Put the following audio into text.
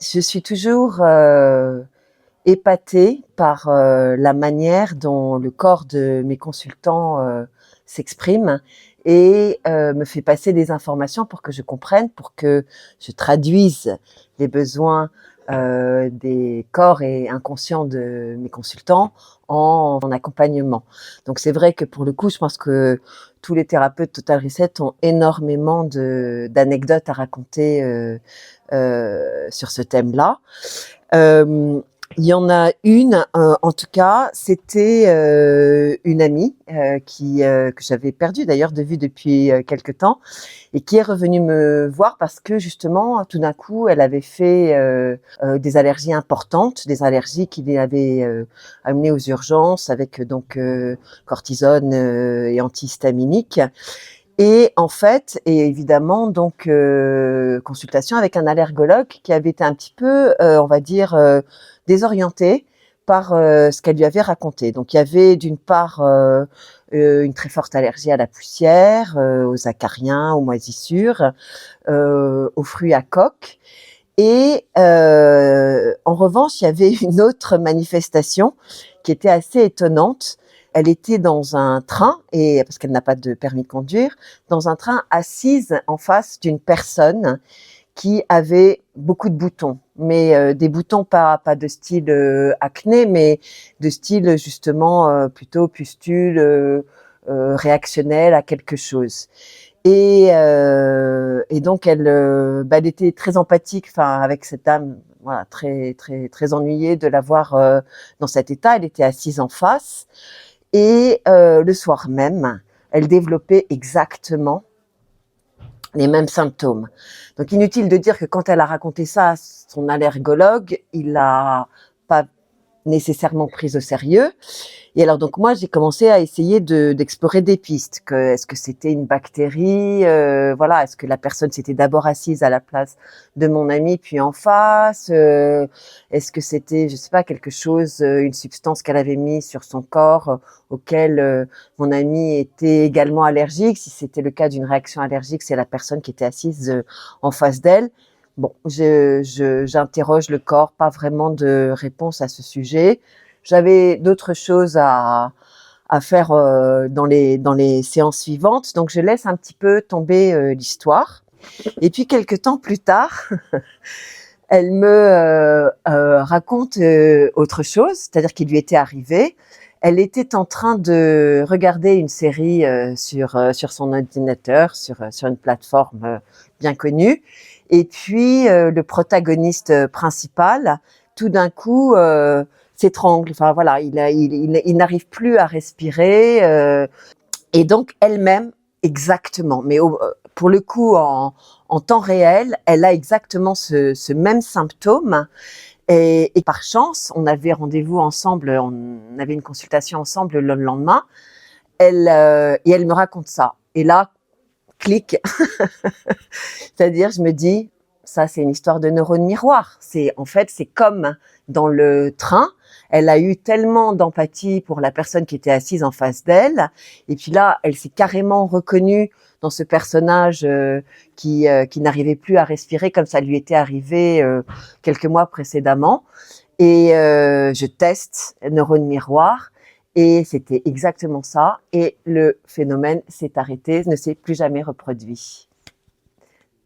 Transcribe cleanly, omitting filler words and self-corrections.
Je suis toujours épatée par la manière dont le corps de mes consultants s'exprime et me fait passer des informations pour que je comprenne, pour que je traduise les besoins des corps et inconscients de mes consultants en accompagnement. Donc c'est vrai que pour le coup, je pense que tous les thérapeutes Total Reset ont énormément d'anecdotes à raconter sur ce thème-là. Euh, il y en a une, en tout cas, c'était une amie que j'avais perdue d'ailleurs de vue depuis quelque temps et qui est revenue me voir parce que justement, tout d'un coup, elle avait fait des allergies importantes, des allergies qui l'avaient amenée aux urgences avec cortisone et antihistaminique. Et en fait, et évidemment, donc consultation avec un allergologue qui avait été un petit peu, on va dire, désorienté par ce qu'elle lui avait raconté. Donc il y avait d'une part une très forte allergie à la poussière, aux acariens, aux moisissures, aux fruits à coque. Et en revanche, il y avait une autre manifestation qui était assez étonnante. Elle était dans un train, et parce qu'elle n'a pas de permis de conduire, dans un train assise en face d'une personne qui avait beaucoup de boutons, mais des boutons pas de style acné, mais de style justement plutôt pustule, réactionnel à quelque chose. Et donc elle était très empathique, enfin avec cette dame, voilà, très très très ennuyée de la voir dans cet état. Elle était assise en face et le soir même, elle développait exactement les mêmes symptômes. Donc inutile de dire que quand elle a raconté ça à son allergologue, il l'a pas nécessairement prise au sérieux. Et alors donc moi j'ai commencé à essayer d'explorer des pistes. Est-ce que c'était une bactérie, voilà, est-ce que la personne s'était d'abord assise à la place de mon ami puis en face, est-ce que c'était, je sais pas, quelque chose, une substance qu'elle avait mis sur son corps auquel mon ami était également allergique. Si c'était le cas d'une réaction allergique, c'est la personne qui était assise en face d'elle. Bon, j'interroge le corps, pas vraiment de réponse à ce sujet. J'avais d'autres choses à faire dans les séances suivantes, donc je laisse un petit peu tomber l'histoire. Et puis quelques temps plus tard, elle me raconte autre chose, c'est-à-dire qu'il lui était arrivé. Elle était en train de regarder une série sur son ordinateur, sur une plateforme bien connue. Et puis le protagoniste principal, tout d'un coup, s'étrangle. Enfin voilà, il n'arrive plus à respirer. Et donc elle-même, exactement. Mais pour le coup, en temps réel, elle a exactement ce même symptôme. Et par chance, on avait rendez-vous ensemble, on avait une consultation ensemble le lendemain. Et elle me raconte ça. Et là, clic. C'est-à-dire, je me dis, ça, c'est une histoire de neurones miroirs. En fait, c'est comme dans le train. Elle a eu tellement d'empathie pour la personne qui était assise en face d'elle. Et puis là, elle s'est carrément reconnue dans ce personnage qui n'arrivait plus à respirer comme ça lui était arrivé quelques mois précédemment. Et je teste neurones miroirs. Et c'était exactement ça. Et le phénomène s'est arrêté, ne s'est plus jamais reproduit.